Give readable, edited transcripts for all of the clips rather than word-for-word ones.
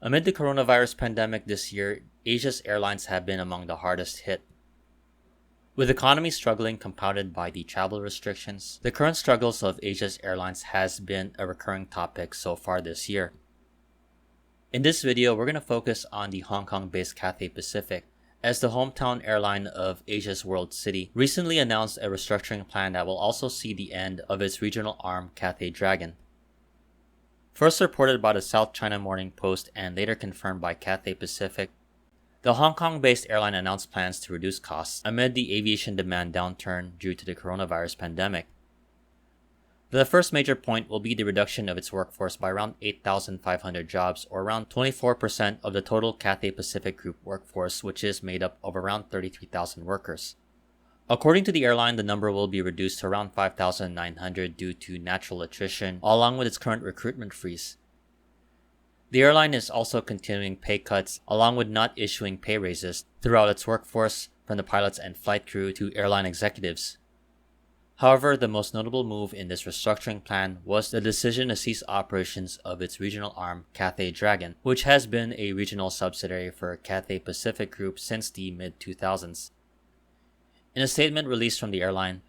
Amid the coronavirus pandemic this year, Asia's airlines have been among the hardest hit. With economies struggling compounded by the travel restrictions, the current struggles of Asia's airlines has been a recurring topic so far this year. In this video, we're going to focus on the Hong Kong-based Cathay Pacific, as the hometown airline of Asia's World City recently announced a restructuring plan that will also see the end of its regional arm Cathay Dragon. First reported by the South China Morning Post and later confirmed by Cathay Pacific, the Hong Kong-based airline announced plans to reduce costs amid the aviation demand downturn due to the coronavirus pandemic. The first major point will be the reduction of its workforce by around 8,500 jobs, or around 24% of the total Cathay Pacific Group workforce, which is made up of around 33,000 workers. According to the airline, the number will be reduced to around 5,900 due to natural attrition, along with its current recruitment freeze. The airline is also continuing pay cuts, along with not issuing pay raises throughout its workforce, from the pilots and flight crew to airline executives. However, the most notable move in this restructuring plan was the decision to cease operations of its regional arm, Cathay Dragon, which has been a regional subsidiary for Cathay Pacific Group since the mid-2000s. In a statement released from the airline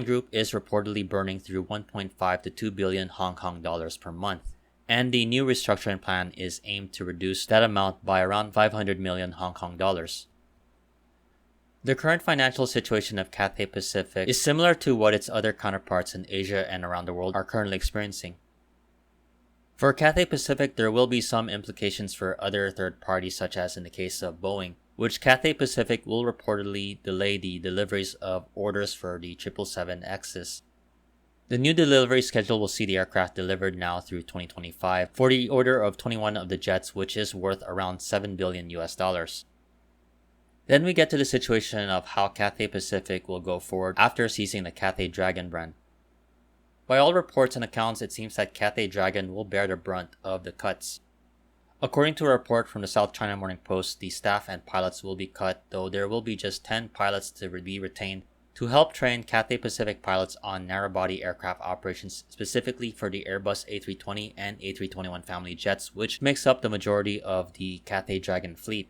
group is reportedly burning through 1.5 to 2 billion Hong Kong dollars per month, and the new restructuring plan is aimed to reduce that amount by around 500 million Hong Kong dollars. The current financial situation of Cathay Pacific is similar to what its other counterparts in Asia and around the world are currently experiencing. For Cathay Pacific, there will be some implications for other third parties, such as in the case of Boeing, which Cathay Pacific will reportedly delay the deliveries of orders for the 777Xs. The new delivery schedule will see the aircraft delivered now through 2025 for the order of 21 of the jets, which is worth around $7 billion. Then we get to the situation of how Cathay Pacific will go forward after seizing the Cathay Dragon brand. By all reports and accounts, it seems that Cathay Dragon will bear the brunt of the cuts. According to a report from the South China Morning Post, the staff and pilots will be cut, though there will be just 10 pilots to be retained to help train Cathay Pacific pilots on narrow-body aircraft operations, specifically for the Airbus A320 and A321 family jets, which makes up the majority of the Cathay Dragon fleet.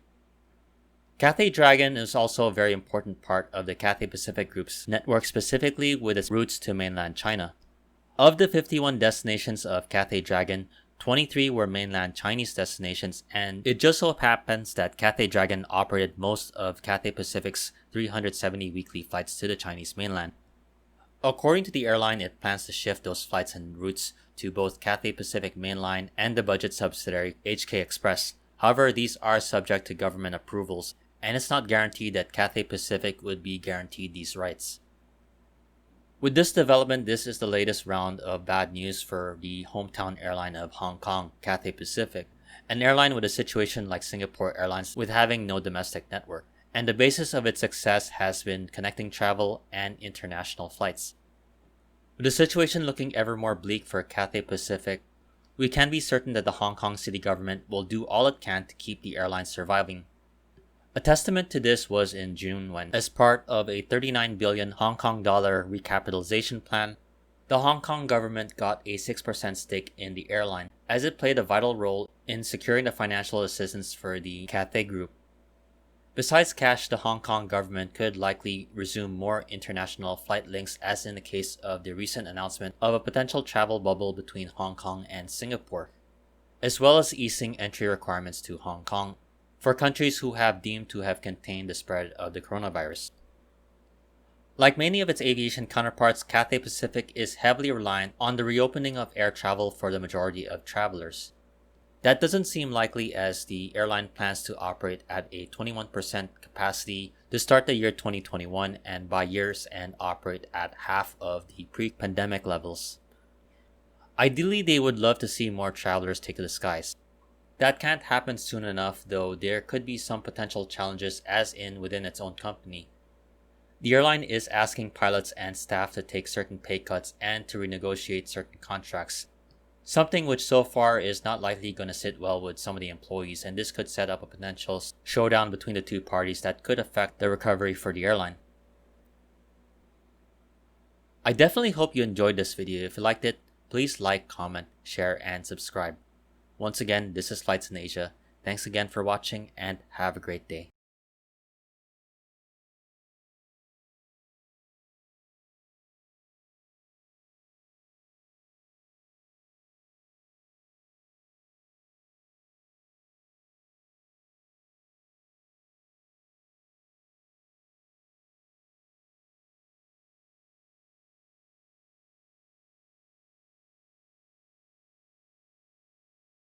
Cathay Dragon is also a very important part of the Cathay Pacific Group's network, specifically with its routes to mainland China. Of the 51 destinations of Cathay Dragon, 23 were mainland Chinese destinations, and it just so happens that Cathay Dragon operated most of Cathay Pacific's 370 weekly flights to the Chinese mainland. According to the airline, it plans to shift those flights and routes to both Cathay Pacific Mainline and the budget subsidiary HK Express. However, these are subject to government approvals, and it's not guaranteed that Cathay Pacific would be guaranteed these rights. With this development, this is the latest round of bad news for the hometown airline of Hong Kong, Cathay Pacific, an airline with a situation like Singapore Airlines with having no domestic network, and the basis of its success has been connecting travel and international flights. With the situation looking ever more bleak for Cathay Pacific, we can be certain that the Hong Kong city government will do all it can to keep the airline surviving. A testament to this was in June when, as part of a 39 billion Hong Kong dollar recapitalization plan, the Hong Kong government got a 6% stake in the airline, as it played a vital role in securing the financial assistance for the Cathay Group. Besides cash, the Hong Kong government could likely resume more international flight links, as in the case of the recent announcement of a potential travel bubble between Hong Kong and Singapore, as well as easing entry requirements to Hong Kong for countries who have deemed to have contained the spread of the coronavirus. Like many of its aviation counterparts, Cathay Pacific is heavily reliant on the reopening of air travel for the majority of travelers. That doesn't seem likely, as the airline plans to operate at a 21% capacity to start the year 2021 and by year's end operate at half of the pre-pandemic levels. Ideally, they would love to see more travelers take to the skies. That can't happen soon enough, though there could be some potential challenges as in within its own company. The airline is asking pilots and staff to take certain pay cuts and to renegotiate certain contracts, something which so far is not likely going to sit well with some of the employees, and this could set up a potential showdown between the two parties that could affect the recovery for the airline. I definitely hope you enjoyed this video. If you liked it, please like, comment, share, and subscribe. Once again, this is Flights in Asia. Thanks again for watching and have a great day.